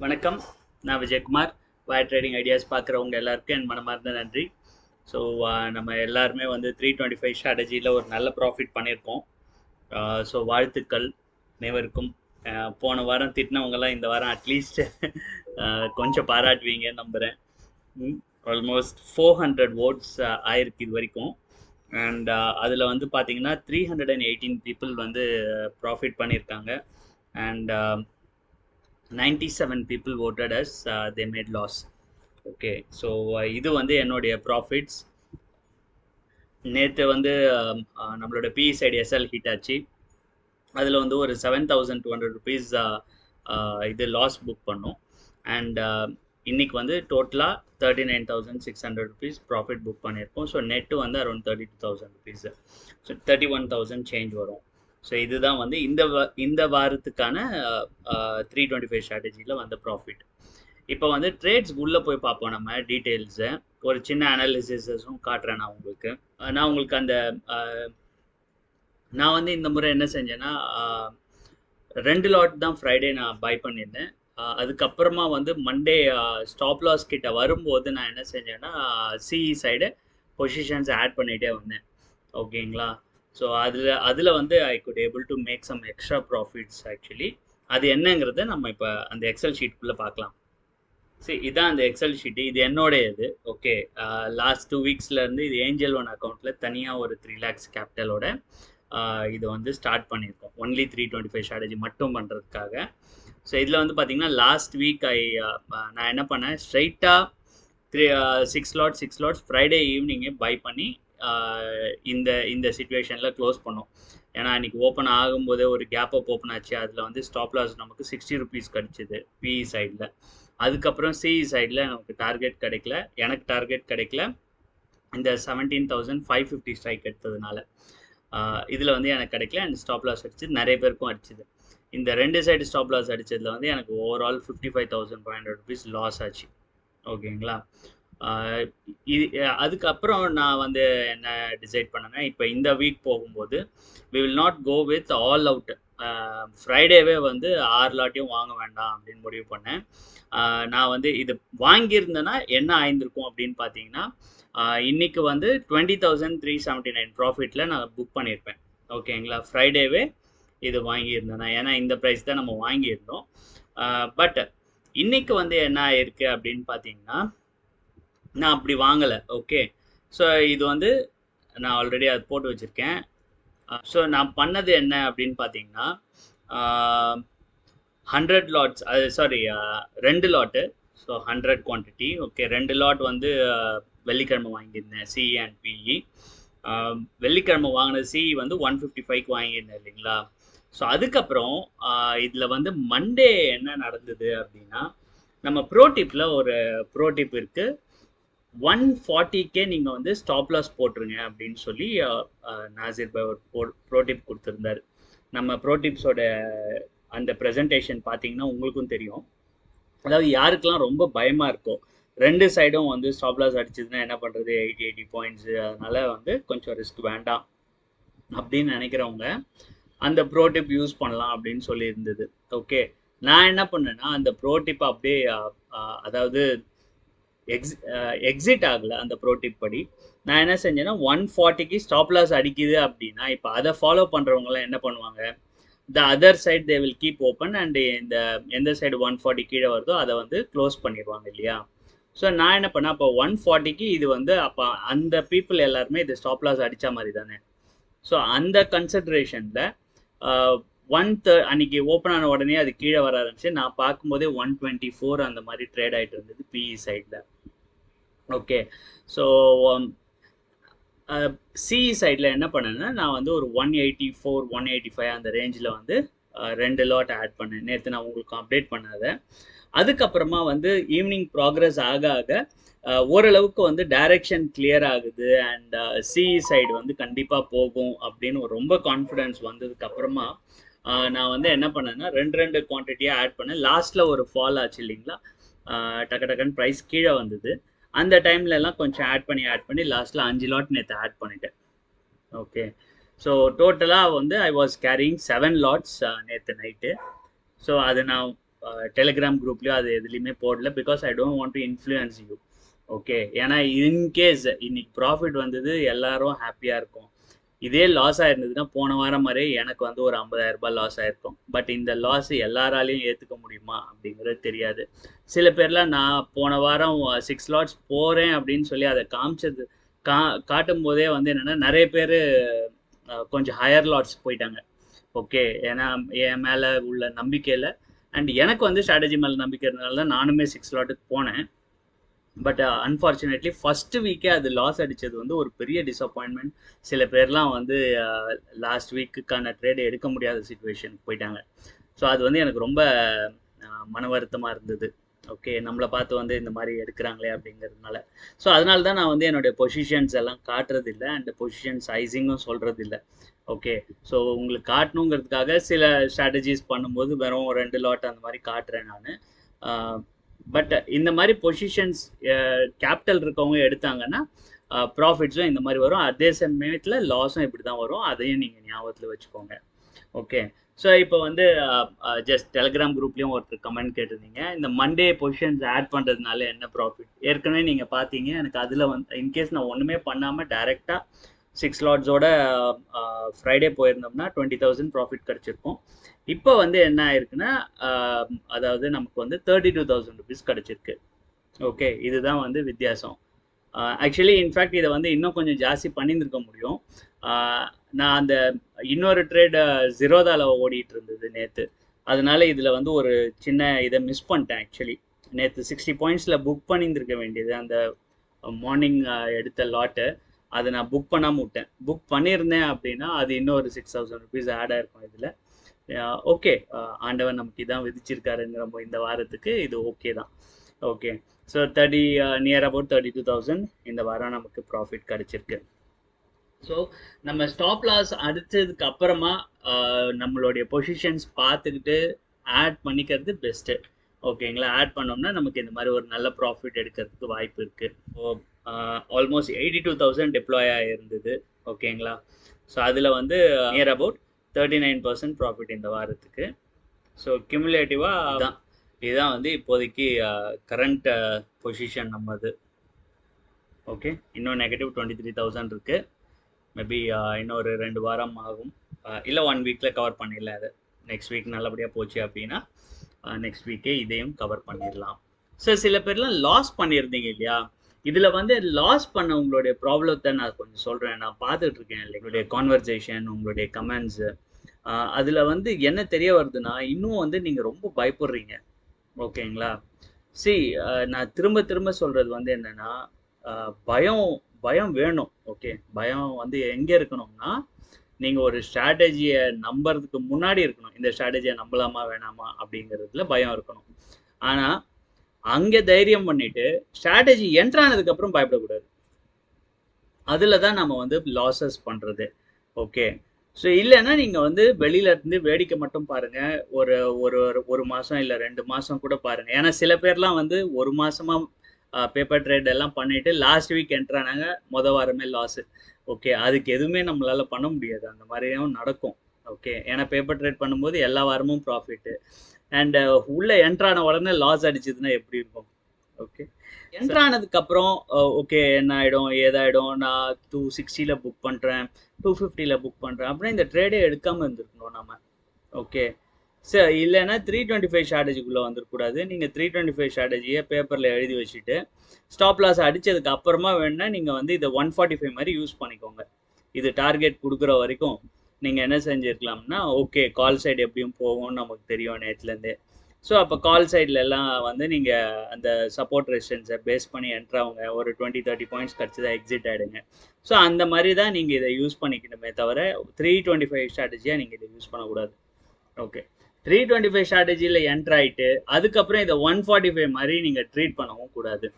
வணக்கம், நான் Vijayakumar. Wire trading ideas பார்க்குறவங்க எல்லாருக்கும் என் மனமார்ந்த நன்றி. ஸோ நம்ம எல்லாருமே வந்து 325 ஸ்ட்ராட்டஜியில் ஒரு நல்ல ப்ராஃபிட் பண்ணியிருக்கோம். ஸோ வாழ்த்துக்கள் அனைவருக்கும். போன வாரம் திட்டினவங்கலாம் இந்த வாரம் அட்லீஸ்ட் கொஞ்சம் பாராட்டுவீங்கன்னு நம்புகிறேன். ஆல்மோஸ்ட் 400 votes ஆயிருக்கு இது வரைக்கும். அண்ட் அதில் வந்து பார்த்தீங்கன்னா 318 people வந்து ப்ராஃபிட் பண்ணியிருக்காங்க. And 97 people voted as they made loss. Okay, so இது வந்து என்னுடைய ப்ராஃபிட்ஸ். நேற்று வந்து நம்மளோட பிஇ சைடு எஸ்எல் ஹிட் ஆச்சு. அதில் வந்து ஒரு 7,200 rupees இது லாஸ் புக் பண்ணோம். அண்ட் இன்னைக்கு வந்து டோட்டலாக 39,600 rupees ப்ராஃபிட் புக் பண்ணியிருக்கோம். ஸோ நெட்டு வந்து அரௌண்ட் 32,000 rupees. ஸோ 31,000 சேஞ்ச் வரும். ஸோ இதுதான் வந்து இந்த வாரத்துக்கான 325 ஸ்ட்ராட்டஜியில் வந்த ப்ராஃபிட். இப்போ வந்து ட்ரேட்ஸ் உள்ளே போய் பார்ப்போம். நம்ம டீட்டெயில்ஸை ஒரு சின்ன அனாலிசிஸும் காட்டுறேன் நான் உங்களுக்கு. நான் உங்களுக்கு அந்த நான் வந்து இந்த முறை என்ன செஞ்சேன்னா 2 லாட் தான் ஃப்ரைடே நான் பை பண்ணியிருந்தேன். அதுக்கப்புறமா வந்து மண்டே ஸ்டாப் லாஸ் கிட்ட வரும்போது நான் என்ன செஞ்சேன்னா சிஇ சைடு பொசிஷன்ஸ் ஆட் பண்ணிகிட்டே வந்தேன். ஓகேங்களா? ஸோ அதில் வந்து I could able to make some extra profits actually. அது என்னங்கிறத நம்ம இப்போ அந்த எக்ஸல் ஷீட்குள்ளே பார்க்கலாம். சரி, இதான் அந்த எக்ஸல் ஷீட்டு. இது என்னோட இது. ஓகே, லாஸ்ட் 2 weeksலேருந்து இது ஏஞ்சல் ஒன் அக்கௌண்ட்டில் தனியாக ஒரு 3 lakhs கேபிட்டலோட இது வந்து ஸ்டார்ட் பண்ணியிருக்கோம். ஒன்லி 325 ஸ்ட்ராட்டஜி மட்டும் பண்ணுறதுக்காக. ஸோ இதில் வந்து பார்த்தீங்கன்னா லாஸ்ட் வீக் நான் என்ன பண்ணேன், ஸ்ட்ரைட்டாக 6 lots ஃப்ரைடே ஈவினிங்கே பை பண்ணி இந்த சிச்சுவேஷனில் க்ளோஸ் பண்ணோம். ஏன்னா அன்றைக்கி ஓப்பன் ஆகும்போதே ஒரு கேப் அப் ஓப்பன் ஆச்சு. அதில் வந்து ஸ்டாப் லாஸ் நமக்கு 60 rupees கிடச்சிது பிஇ சைடில். அதுக்கப்புறம் சிஇ சைடில் நமக்கு டார்கெட் கிடைக்கல, எனக்கு டார்கெட் கிடைக்கல. இந்த 17,550 ஸ்ட்ரைக் எடுத்ததுனால இதில் வந்து எனக்கு கிடைக்கல. அண்ட் ஸ்டாப் லாஸ் அடிச்சது நிறைய பேருக்கும் அடிச்சுது. இந்த 2 சைடு ஸ்டாப் லாஸ் அடித்ததில் வந்து எனக்கு ஓவரால் 55,500 rupees லாஸ் ஆச்சு. ஓகேங்களா? இது அதுக்கப்புறம் நான் வந்து என்ன டிசைட் பண்ணேன்னா, இப்போ இந்த வீக் போகும்போது we will not go with all out. ஃப்ரைடேவே வந்து 6 லாட்டையும் வாங்க வேண்டாம் அப்படின்னு முடிவு பண்ணேன். நான் வந்து இது வாங்கியிருந்தேன்னா என்ன ஆயிருந்திருக்கும் அப்படின்னு பார்த்தீங்கன்னா, இன்னைக்கு வந்து 20,379 ப்ராஃபிட்டில் நான் புக் பண்ணியிருப்பேன். ஓகேங்களா? ஃப்ரைடேவே இது வாங்கியிருந்தேன்னா, ஏன்னா இந்த ப்ரைஸ் தான் நம்ம வாங்கியிருந்தோம். பட் இன்னைக்கு வந்து என்ன ஆயிருக்கு அப்படின்னு பார்த்தீங்கன்னா, நான் அப்படி வாங்கலை. ஓகே, ஸோ இது வந்து நான் ஆல்ரெடி அது போட்டு வச்சுருக்கேன். ஸோ நான் பண்ணது என்ன அப்படின்னு பார்த்தீங்கன்னா, 100 lots, அது sorry 2 lot. So 100 quantity. Okay, 2 lot வந்து வெள்ளிக்கிழமை வாங்கியிருந்தேன் சிஇ அண்ட் பிஇ. வெள்ளிக்கிழமை வாங்கின சிஇ வந்து 155க்கு வாங்கியிருந்தேன் இல்லைங்களா? ஸோ அதுக்கப்புறம் இதில் வந்து மண்டே என்ன நடந்தது அப்படின்னா, நம்ம ப்ரோடிப்பில் ஒரு ப்ரோடிப் இருக்குது. 140K நீங்கள் வந்து ஸ்டாப் லாஸ் போட்டுருங்க அப்படின்னு சொல்லி நாசிர் பாய் ஒரு ப்ரோடிப் கொடுத்துருந்தாரு. நம்ம ப்ரோடிப்ஸோட அந்த ப்ரெசன்டேஷன் பார்த்தீங்கன்னா உங்களுக்கும் தெரியும். அதாவது யாருக்கெல்லாம் ரொம்ப பயமாக இருக்கும், 2 சைடும் வந்து ஸ்டாப் லாஸ் அடிச்சதுன்னா என்ன பண்ணுறது, 80 points, அதனால வந்து கொஞ்சம் ரிஸ்க் வேண்டாம் அப்படின்னு நினைக்கிறவங்க அந்த ப்ரோடிப் யூஸ் பண்ணலாம் அப்படின்னு சொல்லி இருந்தது. ஓகே, நான் என்ன பண்ணேன்னா அந்த ப்ரோடிப் அப்படியே அதாவது எக்ஸிட் ஆகலை அந்த ப்ரோடிப் படி. நான் என்ன செஞ்சேன்னா 140க்கு ஸ்டாப் லாஸ் அடிக்குது அப்படின்னா இப்போ அதை ஃபாலோ பண்ணுறவங்களாம் என்ன பண்ணுவாங்க, the other side they will keep open and இந்த எந்த சைடு 140 கீழே வருதோ அதை வந்து க்ளோஸ் பண்ணிடுவாங்க இல்லையா? ஸோ நான் என்ன பண்ணேன், அப்போ 140க்கு இது வந்து அப்போ அந்த பீப்புள் எல்லாருமே இது ஸ்டாப் லாஸ் அடித்த மாதிரி தானே. ஸோ அந்த கன்சிடரேஷனில் அன்னைக்கு ஓப்பன் ஆன உடனே அது கீழே வர ஆரம்பிச்சு. நான் பார்க்கும்போதே 124 அந்த மாதிரி ட்ரேட் ஆகிட்டு இருந்தது பிஇ சைடில். ஓகே, ஸோ சிஇ சைடில் என்ன பண்ணேன்னா நான் வந்து ஒரு 184 185 அந்த ரேஞ்சில் வந்து 2 லாட் ஆட் பண்ணேன். நேற்று நான் உங்களுக்கு அப்டேட் பண்ணாத. அதுக்கப்புறமா வந்து ஈவினிங் ப்ராக்ரஸ் ஆக ஆக ஓரளவுக்கு வந்து டைரக்ஷன் கிளியர் ஆகுது அண்ட் சிஇ சைடு வந்து கண்டிப்பாக போகும் அப்படின்னு ஒரு ரொம்ப கான்ஃபிடென்ஸ் வந்ததுக்கப்புறமா நான் வந்து என்ன பண்ணேன்னா 2 குவான்டிட்டியாக ஆட் பண்ணேன். லாஸ்ட்டில் ஒரு ஃபால் ஆச்சு இல்லைங்களா, டக்கு டக்குன்னு ப்ரைஸ் கீழே வந்தது. அந்த டைம்லலாம் கொஞ்சம் ஆட் பண்ணி லாஸ்ட்டில் 5 லாட் நேற்று ஆட் பண்ணிட்டேன். ஓகே, ஸோ டோட்டலாக வந்து ஐ வாஸ் கேரிங் 7 லாட்ஸ் நேற்று நைட்டு. ஸோ அது நான் டெலிகிராம் குரூப்லேயும் அது எதுலேயுமே போடல, because I don't want to influence you. Okay, ஏன்னா இன்கேஸ் இன்னைக்கு ப்ராஃபிட் வந்தது எல்லாரும் ஹாப்பியாக இருக்கும். இதே லாஸ் ஆயிருந்ததுன்னா போன வாரம் மாதிரி எனக்கு வந்து ஒரு 50,000 ரூபாய் லாஸ் ஆயிருக்கும். பட் இந்த லாஸ் எல்லாராலையும் ஏற்றுக்க முடியுமா அப்படிங்கிறது தெரியாது. சில பேர்லாம் நான் போன வாரம் 6 லாட்ஸ் போகிறேன் அப்படின்னு சொல்லி அதை காமிச்சது காட்டும் போதே வந்து என்னென்னா நிறைய பேர் கொஞ்சம் ஹையர் லாட்ஸ் போயிட்டாங்க. ஓகே, ஏன்னா என் மேலே உள்ள நம்பிக்கையில் அண்ட் எனக்கு வந்து ஸ்ட்ராட்டஜி மேலே நம்பிக்கை இருந்தனால தான் நானுமே 6 லாட்டுக்கு போனேன். பட் அன்ஃபார்ச்சுனேட்லி ஃபர்ஸ்ட் வீக்கே அது லாஸ் அடித்தது வந்து ஒரு பெரிய டிசப்பாயின்மெண்ட். சில பேர்லாம் வந்து லாஸ்ட் வீக்குக்கான ட்ரேடு எடுக்க முடியாத சுச்சுவேஷனுக்கு போயிட்டாங்க. ஸோ அது வந்து எனக்கு ரொம்ப மன வருத்தமாக இருந்தது. ஓகே, நம்மளை பார்த்து வந்து இந்த மாதிரி எடுக்கிறாங்களே அப்படிங்கிறதுனால. ஸோ அதனால தான் நான் வந்து என்னுடைய பொசிஷன்ஸ் எல்லாம் காட்டுறதில்லை அண்ட் பொசிஷன் சைஸிங்கும் சொல்கிறதில்லை. ஓகே, ஸோ உங்களுக்கு காட்டணுங்கிறதுக்காக சில ஸ்ட்ராட்டஜிஸ் பண்ணும்போது வெறும் 2 லாட் அந்த மாதிரி காட்டுறேன் நான். பட் இந்த மாதிரி பொசிஷன்ஸ் கேபிட்டல் இருக்கவங்க எடுத்தாங்கன்னா ப்ராஃபிட்ஸும் இந்த மாதிரி வரும், அதே சமயத்தில் லாஸும் இப்படி தான் வரும். அதையும் நீங்கள் ஞாபகத்தில் வச்சுக்கோங்க. ஓகே, ஸோ இப்போ வந்து ஜஸ்ட் டெலிகிராம் குரூப்லேயும் ஒருத்தர் கமெண்ட் கேட்டிருந்தீங்க, இந்த மண்டே பொசிஷன்ஸ் ஆட் பண்ணுறதுனால என்ன ப்ராஃபிட். ஏற்கனவே நீங்கள் பார்த்தீங்க, எனக்கு அதில் வந்து இன்கேஸ் நான் ஒன்றுமே பண்ணாமல் டைரெக்டாக 6 லாட்ஸோட ஃப்ரைடே போயிருந்தோம்னா 20,000 ப்ராஃபிட் கிடச்சிருக்கும். இப்போ வந்து என்ன ஆயிருக்குன்னா அதாவது நமக்கு வந்து 32,000 ருபீஸ் கிடச்சிருக்கு. ஓகே, இதுதான் வந்து வித்தியாசம். ஆக்சுவலி இன்ஃபேக்ட் இதை வந்து இன்னும் கொஞ்சம் ஜாஸ்தி பண்ணியிருந்திருக்க முடியும். நான் அந்த இன்னொரு ட்ரேட் ஜிரோதாவில் ஓடிட்டு இருந்தது நேற்று, அதனால இதில் வந்து ஒரு சின்ன இதை மிஸ் பண்ணிட்டேன். ஆக்சுவலி நேற்று 60 பாயிண்ட்ஸில் புக் பண்ணியிருந்திருக்க வேண்டியது அந்த மார்னிங் எடுத்த லாட்டு, அதை நான் புக் பண்ணாமல் விட்டேன். புக் பண்ணியிருந்தேன் அப்படின்னா அது இன்னும் ஒரு 6,000 ருபீஸ் ஆட் ஆயிருக்கும் இதில். ஓகே, ஆண்டவன் நமக்கு இதான் விதிச்சிருக்காருங்கிற இந்த வாரத்துக்கு இது ஓகே தான். ஓகே, ஸோ நியர் அபவுட் 32,000 இந்த வாரம் நமக்கு ப்ராஃபிட் கிடச்சிருக்கு. ஸோ நம்ம ஸ்டாப் லாஸ் அடித்ததுக்கு அப்புறமா நம்மளுடைய பொசிஷன்ஸ் பார்த்துக்கிட்டு ஆட் பண்ணிக்கிறது பெஸ்ட்டு. ஓகேங்களா, ஆட் பண்ணோம்னா நமக்கு இந்த மாதிரி ஒரு நல்ல ப்ராஃபிட் எடுக்கிறதுக்கு வாய்ப்பு இருக்குது. ஸோ ஆல்மோஸ்ட் 82,000 டிப்ளாய் ஆகிருந்தது. ஓகேங்களா, ஸோ அதில் வந்து நியர் அபவுட் 39% ப்ராஃபிட் இந்த வாரத்துக்கு. ஸோ கியூமுலேட்டிவாக இதுதான் வந்து இப்போதைக்கு கரண்ட் பொசிஷன் நம்மது. ஓகே, இன்னும் நெகட்டிவ் 23,000 இருக்குது. மேபி இன்னொரு 2 வாரம் ஆகும், இல்லை 1 வீக்கில் கவர் பண்ணிடலாம். அது நெக்ஸ்ட் வீக் நல்லபடியாக போச்சு அப்படின்னா நெக்ஸ்ட் வீக்கே இதையும் கவர் பண்ணிடலாம். ஸோ சில பேர்லாம் லாஸ் பண்ணியிருந்தீங்க இல்லையா, இதில் வந்து லாஸ் பண்ண உங்களுடைய ப்ராப்ளத்தை நான் கொஞ்சம் சொல்கிறேன். நான் பார்த்துட்டு இருக்கேன் உங்களுடைய கான்வர்சேஷன், உங்களுடைய கமெண்ட்ஸு. அதில் வந்து என்ன தெரிய வருதுன்னா, இன்னும் வந்து நீங்கள் ரொம்ப பயப்படுறீங்க. ஓகேங்களா, நான் திரும்ப திரும்ப சொல்கிறது வந்து என்னென்னா, பயம் வேணும். ஓகே, பயம் வந்து எங்கே இருக்கணும்னா, நீங்கள் ஒரு ஸ்ட்ராட்டஜியை நம்புறதுக்கு முன்னாடி இருக்கணும். இந்த ஸ்ட்ராட்டஜியை நம்பலாமா வேணாமா அப்படிங்கிறதுல பயம் இருக்கணும். ஆனால் அங்கே தைரியம் பண்ணிட்டு ஸ்ட்ராட்டஜி என்ட்ரானதுக்கப்புறம் பயப்படக்கூடாது. அதில் தான் நம்ம வந்து லாஸஸ் பண்ணுறது. ஓகே, ஸோ இல்லைன்னா நீங்கள் வந்து வெளியிலேருந்து வேடிக்கை மட்டும் பாருங்கள். ஒரு ஒரு ஒரு மாதம் இல்லை 2 மாதம் கூட பாருங்கள். ஏன்னா சில பேர்லாம் வந்து 1 மாதமாக பேப்பர் ட்ரேட் எல்லாம் பண்ணிவிட்டு லாஸ்ட் வீக் என்ட்ரானாங்க, வாரமே லாஸு. ஓகே, அதுக்கு எதுவுமே நம்மளால் பண்ண முடியாது. அந்த மாதிரியும் நடக்கும். ஓகே, ஏன்னா பேப்பர் ட்ரேட் பண்ணும்போது எல்லா வாரமும் ப்ராஃபிட்டு அண்ட் உள்ளே என்ட்ரான உடனே லாஸ் அடிச்சதுன்னா எப்படி இருக்கும். ஓகே, என்ட்ரானதுக்கப்புறம் ஓகே என்ன ஆகிடும் ஏதாயிடும், நான் 260 புக் பண்ணுறேன், 250 புக் பண்ணுறேன் அப்படின்னா இந்த ட்ரேடே எடுக்காமல் இருந்திருக்கணும் நம்ம. ஓகே, சரி, இல்லைன்னா 325 ஸ்ட்ராட்டஜிக்குள்ளே வந்துடக்கூடாது. நீங்கள் 325 ஸ்ட்ராட்டஜியை பேப்பரில் எழுதி வச்சுட்டு ஸ்டாப் லாஸ் அடித்ததுக்கு அப்புறமா வேணுன்னா நீங்கள் வந்து இதை 145 மாதிரி யூஸ் பண்ணிக்கோங்க. இது டார்கெட் கொடுக்குற வரைக்கும் நீங்கள் என்ன செஞ்சுருக்கலாம்னா, ஓகே கால் சைடு எப்படியும் போகும்னு நமக்கு தெரியும் நேற்றுலேருந்தே. ஸோ அப்போ கால் சைடில் எல்லாம் வந்து நீங்கள் அந்த சப்போர்ட் ரெசிஸ்டன்ஸை பேஸ் பண்ணி என்ட்ராவுங்க, ஒரு 20-30 பாயிண்ட்ஸ் கிடச்சிதா எக்ஸிட் ஆகிடுங்க. ஸோ அந்த மாதிரி தான் நீங்கள் இதை யூஸ் பண்ணிக்கணுமே தவிர 325 ஸ்ட்ராட்டஜியாக நீங்கள் இதை யூஸ் பண்ணக்கூடாது. ஓகே, 325 ஸ்ட்ராட்டஜியில் என்ட்ரு ஆகிட்டு அதுக்கப்புறம் இதை 145 மாதிரி நீங்கள் ட்ரீட் பண்ணவும் கூடாது.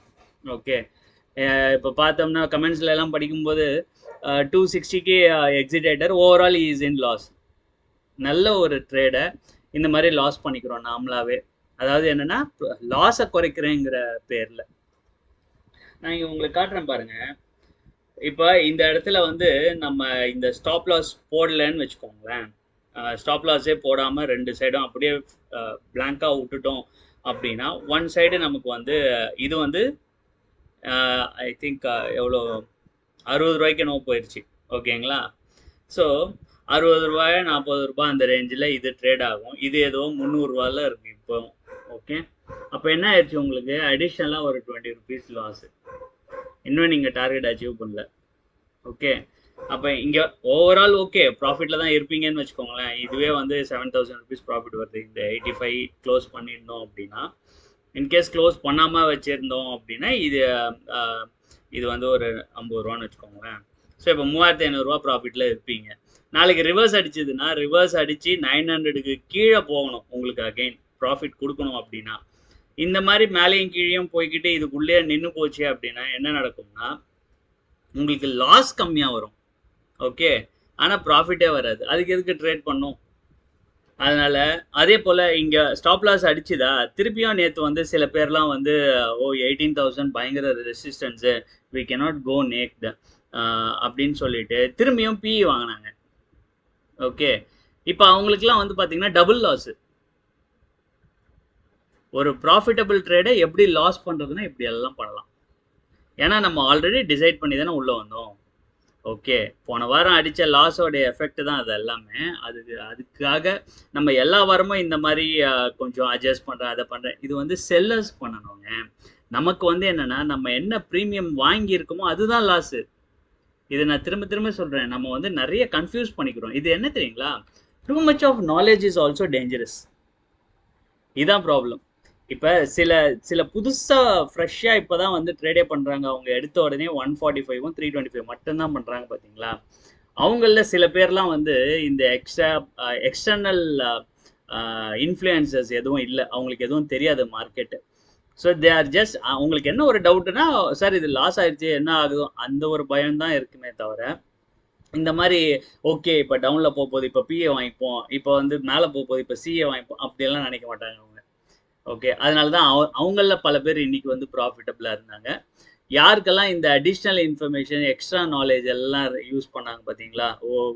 ஓகே, இப்போ பார்த்தோம்னா கமெண்ட்ஸ்ல எல்லாம் படிக்கும்போது 260க்கு எக்ஸிட் ஆகிட்டார், ஓவரால் இஸ் இன் லாஸ். நல்ல ஒரு ட்ரேடை இந்த மாதிரி லாஸ் பண்ணிக்கிறோம் நாமளாவே. அதாவது என்னன்னா லாஸை குறைக்கிறேங்கிற பேரில். நான் இங்கே உங்களுக்கு காட்டுறேன் பாருங்க. இப்போ இந்த இடத்துல வந்து நம்ம இந்த ஸ்டாப் லாஸ் போடலன்னு வச்சுக்கோங்களேன், ஸ்டாப் லாஸே போடாமல் ரெண்டு சைடும் அப்படியே பிளாங்காக விட்டுட்டோம் அப்படின்னா ஒன் சைடு நமக்கு வந்து இது வந்து ஐ திங்க் எவ்வளோ 60 ரூபாய்க்கு என்னவோ போயிடுச்சு. ஓகேங்களா? ஸோ 60 ரூபாய் 40 ரூபாய் அந்த ரேஞ்சில் இது ட்ரேட் ஆகும். இது ஏதோ 300 ரூபாயில் இருக்கு இப்போ. ஓகே, அப்போ என்ன ஆயிடுச்சு உங்களுக்கு அடிஷ்னலாக ஒரு 20 ருபீஸ் லாஸ். இன்னும் நீங்கள் டார்கெட் அச்சீவ் பண்ணல. ஓகே, அப்போ இங்கே ஓவரால் ஓகே ப்ராஃபிட்டில் தான் இருப்பீங்கன்னு வச்சுக்கோங்களேன். இதுவே வந்து 7000 ருபீஸ் ப்ராஃபிட் வருது. இந்த 85 க்ளோஸ் பண்ணியிருந்தோம் அப்படின்னா, இன்கேஸ் க்ளோஸ் பண்ணாமல் வச்சுருந்தோம் அப்படின்னா இது வந்து ஒரு 50 ரூபான்னு வச்சுக்கோங்களேன். ஸோ இப்போ 3500 ப்ராஃபிட்டில் இருப்பீங்க. நாளைக்கு ரிவர்ஸ் அடிச்சதுன்னா ரிவர்ஸ் அடித்து 900க்கு கீழே போகணும். உங்களுக்கு அகெயின் ப்ராஃபிட் கொடுக்கணும் அப்படின்னா இந்த மாதிரி மேலேயும் கீழேயும் போய்கிட்டு இதுக்குள்ளேயே நின்று போச்சு அப்படின்னா என்ன நடக்கும்னா உங்களுக்கு லாஸ் கம்மியாக வரும். ஓகே, ஆனால் ப்ராஃபிட்டே வராது. அதுக்கு எதுக்கு ட்ரேட் பண்ணும்? அதனால அதே போல் இங்கே ஸ்டாப் லாஸ் அடிச்சுதா திருப்பியும் நேற்று வந்து சில பேர்லாம் வந்து 18,000 பயங்கர resistance, we cannot go naked அப்படின்னு சொல்லிட்டு திரும்பியும் பிஇ வாங்கினாங்க. ஓகே, இப்போ அவங்களுக்குலாம் வந்து பார்த்தீங்கன்னா டபுள் லாஸு. ஒரு ப்ராஃபிட்டபிள் ட்ரேடை எப்படி லாஸ் பண்ணுறதுன்னா இப்படி எல்லாம் பண்ணலாம். ஏன்னா நம்ம ஆல்ரெடி டிசைட் பண்ணி தானே உள்ளே வந்தோம். ஓகே, போன வாரம் அடித்த லாஸோடைய எஃபெக்ட் தான் அது எல்லாமே. அதுக்காக நம்ம எல்லா வாரமும் இந்த மாதிரி கொஞ்சம் அட்ஜஸ்ட் பண்ணுறேன் அதை பண்ணுறேன். இது வந்து செல்லர்ஸ் பண்ணணுங்க. நமக்கு வந்து என்னென்னா நம்ம என்ன ப்ரீமியம் வாங்கியிருக்கோமோ அதுதான் லாஸு. இதை நான் திரும்ப திரும்ப சொல்கிறேன். நம்ம வந்து நிறைய கன்ஃபியூஸ் பண்ணிக்கிறோம். இது என்ன தெரியுங்களா, too much of knowledge is also dangerous. இதுதான் ப்ராப்ளம். இப்போ சில புதுசாக ஃப்ரெஷ்ஷாக இப்போ தான் வந்து ட்ரேடே பண்ணுறாங்க. அவங்க எடுத்த உடனே 145 325 மட்டும்தான் பண்ணுறாங்க பார்த்தீங்களா. அவங்களில் சில பேர்லாம் வந்து இந்த எக்ஸ்டர்னல் இன்ஃப்ளூயன்சஸ் எதுவும் இல்லை. அவங்களுக்கு எதுவும் தெரியாது market. So they are just அவங்களுக்கு என்ன ஒரு டவுட்டுனா, சார் இது லாஸ் ஆயிடுச்சு என்ன ஆகுதோ அந்த ஒரு பயம்தான் இருக்குமே தவிர இந்த மாதிரி ஓகே இப்போ டவுனில் போகுது இப்போ பிஏ வாங்கிப்போம், இப்போ வந்து மேலே போகுது இப்போ சிஏ வாங்கிப்போம் அப்படியெல்லாம் நினைக்க மாட்டாங்க அவங்க. ஓகே, அதனால தான் அவங்களில் பல பேர் இன்னைக்கு வந்து ப்ராஃபிட்டபிளாக இருந்தாங்க. யாருக்கெல்லாம் இந்த அடிஷ்னல் இன்ஃபர்மேஷன் எக்ஸ்ட்ரா நாலேஜ் எல்லாம் யூஸ் பண்ணாங்க பார்த்தீங்களா,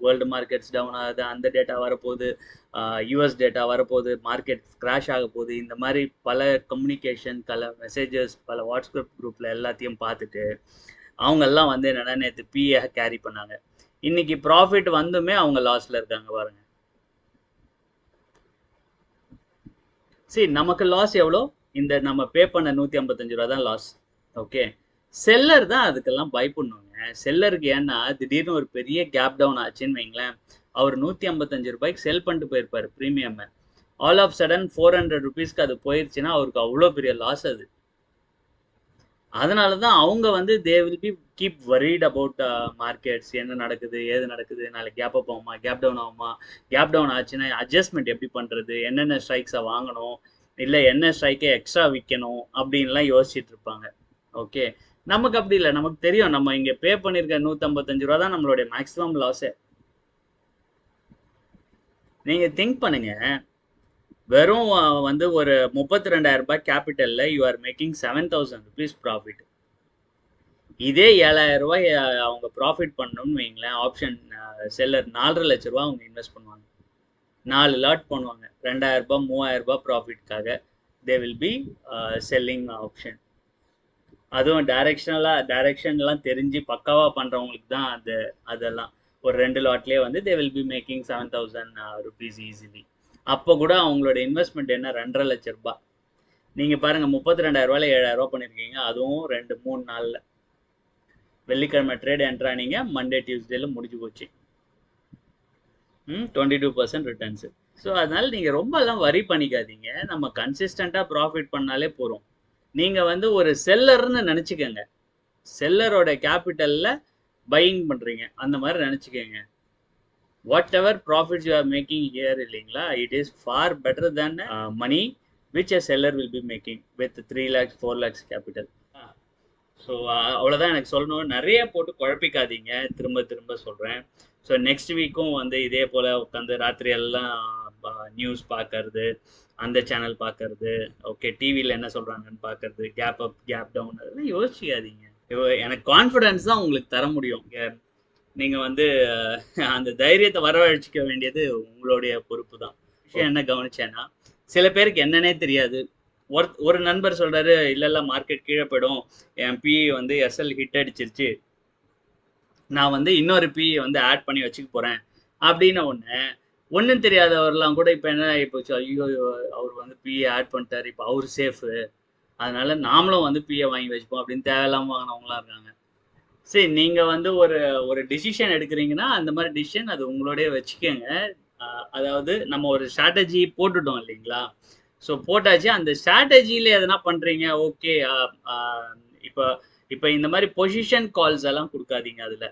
வேர்ல்டு மார்க்கெட்ஸ் டவுன் ஆகுது, அந்த டேட்டா வரப்போகுது, யூஎஸ் டேட்டா வரப்போகுது, மார்க்கெட் கிராஷ் ஆக போகுது, இந்த மாதிரி பல கம்யூனிகேஷன் பல மெசேஜஸ் பல வாட்ஸ்அப் குரூப்பில் எல்லாத்தையும் பார்த்துட்டு அவங்கெல்லாம் வந்து என்னென்னா நேற்று பிஏ கேரி பண்ணாங்க. இன்னைக்கு ப்ராஃபிட் வந்துமே அவங்க லாஸில் இருக்காங்க பாருங்க. சரி, நமக்கு லாஸ் எவ்வளோ? இந்த நம்ம பே பண்ண 155 ரூபா தான் லாஸ். ஓகே, செல்லர் தான் அதுக்கெல்லாம் பயப்படணுங்க. செல்லருக்கு ஏன்னா திடீர்னு ஒரு பெரிய கேப் டவுன் ஆச்சுன்னு வைங்களேன், அவர் 155 ரூபாய்க்கு செல் பண்ணிட்டு போயிருப்பார் ப்ரீமியம். ஆல் ஆஃப் சடன் 400 ருபீஸ்க்கு அது போயிடுச்சுன்னா அவருக்கு அவ்வளோ பெரிய லாஸ் அது. அதனால தான் அவங்க வந்து தே will be keep worried about markets. என்ன நடக்குது ஏது நடக்குது, நாளைக்கு கேப் அப் ஆகுமா கேப் டவுன் ஆகுமா, கேப் டவுன் ஆச்சுன்னா அட்ஜஸ்ட்மெண்ட் எப்படி பண்ணுறது, என்னென்ன ஸ்ட்ரைக்ஸை வாங்கணும் இல்லை என்ன ஸ்ட்ரைக்கை எக்ஸ்ட்ரா விற்கணும் அப்படின்லாம் யோசிச்சுட்டு இருப்பாங்க. ஓகே, நமக்கு அப்படி இல்லை. நமக்கு தெரியும் நம்ம இங்கே பே பண்ணியிருக்க 155 ரூபா தான் நம்மளுடைய மேக்ஸிமம் லாஸே. நீங்கள் திங்க் பண்ணுங்க, வெறும் வந்து ஒரு 32,000 ரூபாய் கேபிட்டலில் you are making 7,000 rupees profit. இதே 7,000 ரூபாய் அவங்க ப்ராஃபிட் பண்ணணும்னு வைங்களேன், ஆப்ஷன் செல்லர் 4.5 லட்ச ரூபா அவங்க இன்வெஸ்ட் பண்ணுவாங்க. 4 லாட் பண்ணுவாங்க. 2,000 ரூபாய் 3,000 ரூபாய் ப்ராஃபிட்காக they will be selling option. அதுவும் டைரக்ஷன்லாம் தெரிஞ்சு பக்காவாக பண்ணுறவங்களுக்கு தான் அதெல்லாம் ஒரு 2 லாட்லேயே வந்து தே will be making 7,000 rupees easily. அப்போ கூட அவங்களோட இன்வெஸ்ட்மெண்ட் என்ன 2.5 லட்ச ரூபாய். நீங்கள் பாருங்கள், 32,000 ரூபாயில் 7,000 ரூபா பண்ணியிருக்கீங்க, அதுவும் 2-3 நாளில். வெள்ளிக்கிழமை ட்ரேட் என்ட்ரானீங்க, மண்டே டியூஸ்டேல முடிஞ்சு போச்சு. 22% ரிட்டர்ன்ஸு. ஸோ அதனால நீங்கள் ரொம்பலாம் வரி பண்ணிக்காதீங்க. நம்ம கன்சிஸ்டண்ட்டாக ப்ராஃபிட் பண்ணாலே போகிறோம். நீங்கள் வந்து ஒரு செல்லர்னு நினச்சிக்கோங்க. செல்லரோட கேபிட்டலில் பையிங் பண்ணுறீங்க அந்த மாதிரி நினச்சிக்கோங்க. Whatever profits you are making here இல்லைங்களா, it is far better than money which a seller will be making with 3 lakhs 4 lakhs capital. So அவ்வளோதான் எனக்கு சொல்லணும். நிறைய போட்டு குழப்பிக்காதீங்க, திரும்ப திரும்ப சொல்கிறேன். ஸோ நெக்ஸ்ட் வீக்கும் வந்து இதே போல் உட்காந்து ராத்திரி எல்லாம் நியூஸ் பார்க்கறது, அந்த சேனல் பார்க்கறது, ஓகே டிவியில் என்ன சொல்கிறாங்கன்னு பார்க்கறது, கேப் அப் கேப் டவுன் அதெல்லாம் யோசிக்காதீங்க. எனக்கு கான்ஃபிடன்ஸ் தான் உங்களுக்கு தர முடியும். நீங்க வந்து அந்த தைரியத்தை வரவழைச்சிக்க வேண்டியது உங்களுடைய பொறுப்பு தான். விஷயம் என்ன கவனிச்சேன்னா, சில பேருக்கு என்னன்னே தெரியாது. ஒரு நண்பர் சொல்றாரு, இல்ல இல்ல மார்க்கெட் கீழே போயிடும். என் பிஇ வந்து எஸ்எல் ஹிட் அடிச்சிருச்சு. நான் வந்து இன்னொரு பிஇ வந்து ஆட் பண்ணி வச்சுக்க போறேன். அப்படின்னு ஒண்ணு. ஒண்ணும் தெரியாதவர்லாம் கூட இப்ப என்ன ஆகி போச்சு, ஐயோ அவர் வந்து பிஇ ஆட் பண்ணிட்டாரு. இப்ப அவரு சேஃபு. அதனால நாமளும் வந்து பிஏ வாங்கி வச்சுப்போம் அப்படின்னு தேவையில்லாம வாங்கினவங்களாம் இருக்காங்க. சரி, நீங்க வந்து ஒரு ஒரு டிசிஷன் எடுக்கிறீங்கன்னா அந்த மாதிரி டிசிஷன் அது உங்களோடய வச்சுக்கோங்க. அதாவது நம்ம ஒரு ஸ்ட்ராட்டஜி போட்டுட்டோம் இல்லைங்களா? ஸோ போட்டாச்சு. அந்த ஸ்ட்ராட்டஜியில எதனா பண்றீங்க, ஓகே. இப்போ இப்போ இந்த மாதிரி பொசிஷன் கால்ஸ் எல்லாம் கொடுக்காதீங்க அதுல.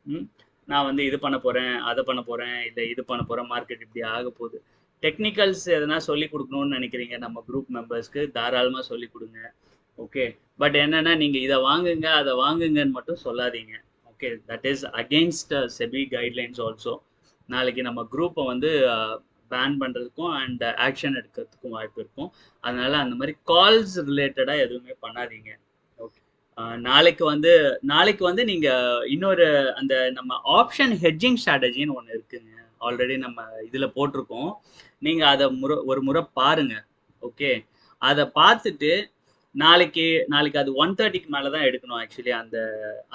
ம். நான் வந்து இது பண்ண போறேன், அதை பண்ண போறேன், இல்லை இது பண்ண போறேன், மார்க்கெட் இப்படி ஆக போகுது. டெக்னிக்கல்ஸ் எதனா சொல்லி கொடுக்கணும்னு நினைக்கிறீங்க நம்ம குரூப் மெம்பர்ஸ்க்கு, தாராளமா சொல்லி கொடுங்க. ஓகே. பட் என்னன்னா நீங்க இதை வாங்குங்க அதை வாங்குங்கன்னு மட்டும் சொல்லாதீங்க. Okay, that is against SEBI guidelines also. நாளைக்கு நம்ம குரூப்பை வந்து பேன் பண்றதுக்கும் அண்ட் ஆக்ஷன் எடுக்கிறதுக்கும் வாய்ப்பு இருக்கும். அதனால அந்த மாதிரி கால்ஸ் ரிலேட்டடா எதுவுமே பண்ணாதீங்க. ஓகே. நாளைக்கு வந்து நீங்க இன்னொரு அந்த நம்ம ஆப்ஷன் ஹெட்ஜிங் ஸ்ட்ராட்டஜின்னு ஒன்று இருக்குங்க. ஆல்ரெடி நம்ம இதுல போட்டிருக்கோம். நீங்க அதை ஒரு முறை பாருங்க. ஓகே. அதை பார்த்துட்டு நாளைக்கு நாளைக்கு அது 1:30க்கு மேலே தான் எடுக்கணும். ஆக்சுவலி அந்த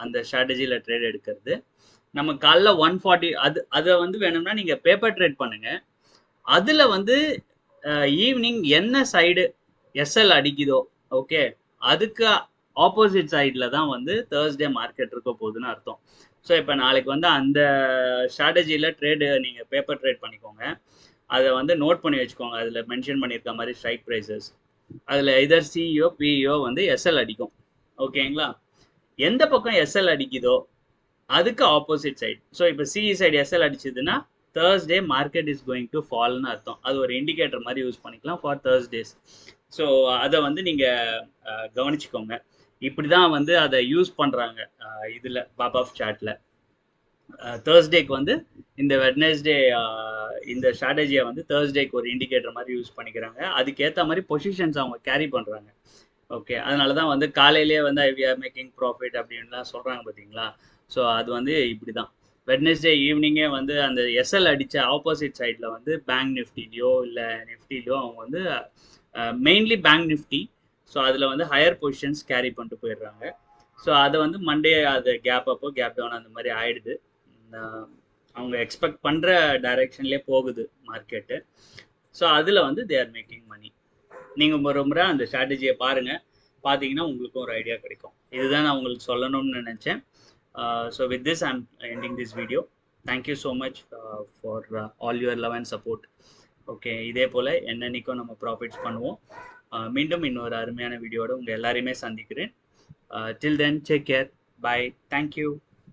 அந்த ஸ்ட்ராட்டஜியில் ட்ரேட் எடுக்கிறது நம்ம காலைல 1:40 அதை வந்து வேணும்னா நீங்க பேப்பர் ட்ரேட் பண்ணுங்க. அதுல வந்து ஈவினிங் என்ன சைடு எஸ்எல் அடிக்குதோ, ஓகே, அதுக்கு ஆப்போசிட் சைடில் தான் வந்து தேர்ஸ்டே மார்க்கெட் இருக்க போகுதுன்னு அர்த்தம். ஸோ இப்போ நாளைக்கு வந்து அந்த ஸ்ட்ராட்டஜியில் ட்ரேடு நீங்கள் பேப்பர் ட்ரேட் பண்ணிக்கோங்க. அதை வந்து நோட் பண்ணி வச்சுக்கோங்க. அதில் மென்ஷன் பண்ணியிருக்க மாதிரி ஸ்ட்ரைக் ப்ரைஸஸ். அதில் எதர் சிஇஓ பிஇஓ வந்து எஸ்எல் அடிக்கும். ஓகேங்களா? எந்த பக்கம் எஸ்எல் அடிக்குதோ அதுக்கு ஆப்போசிட் சைடு. ஸோ இப்போ சிஇ சைடு எஸ்எல் அடிச்சதுன்னா Thursday market is going to ஃபால்னு அர்த்தம். அது ஒரு இண்டிகேட்டர் மாதிரி யூஸ் பண்ணிக்கலாம் ஃபார் தேர்ஸ்டேஸ். ஸோ அதை வந்து நீங்கள் கவனிச்சுக்கோங்க. இப்படி தான் வந்து அதை யூஸ் பண்ணுறாங்க இதில் பாப் ஆஃப் சாட்டில். தேர்ஸ்டேக்கு வந்து இந்த வெட்னஸ்டே இந்த ஸ்ட்ராட்டஜியை வந்து தேர்ஸ்டேக்கு ஒரு இண்டிகேட்டர் மாதிரி யூஸ் பண்ணிக்கிறாங்க. அதுக்கேற்ற மாதிரி பொசிஷன்ஸ் அவங்க கேரி பண்ணுறாங்க. ஓகே. அதனால தான் வந்து காலையிலேயே வந்து வி ஆர் மேக்கிங் ப்ராஃபிட் அப்படின்லாம் சொல்கிறாங்க பார்த்தீங்களா? ஸோ அது வந்து இப்படி தான். வெட்னஸ்டே ஈவினிங்கே வந்து அந்த எஸ்எல் அடித்த ஆப்போசிட் சைடில் வந்து பேங்க் நிஃப்டிலையோ இல்லை நிஃப்டிலையோ அவங்க வந்து மெயின்லி பேங்க் நிஃப்டி. ஸோ அதில் வந்து ஹையர் பொசிஷன்ஸ் கேரி பண்ணிட்டு போயிடுறாங்க. ஸோ அதை வந்து மண்டே அது கேப் அப்போ கேப் டவுன் அந்த மாதிரி ஆயிடுது. அவங்க எக்ஸ்பெக்ட் பண்ணுற டைரெக்ஷன்லேயே போகுது மார்க்கெட்டு. ஸோ அதில் வந்து தே ஆர் மேக்கிங் மணி. நீங்கள் ஒரு முறை அந்த ஸ்ட்ராட்டஜியை பாருங்கள். பார்த்தீங்கன்னா உங்களுக்கும் ஒரு ஐடியா கிடைக்கும். இதுதான் நான் உங்களுக்கு சொல்லணும்னு நினச்சேன். So with this I'm ending this video. Thank you so much for all your love and support. Okay. இதே போல் என்னென்னைக்கும் நம்ம ப்ராஃபிட்ஸ் பண்ணுவோம். மீண்டும் இன்னொரு அருமையான வீடியோட உங்கள் எல்லாரையுமே சந்திக்கிறேன். Till then take care. Bye. Thank you.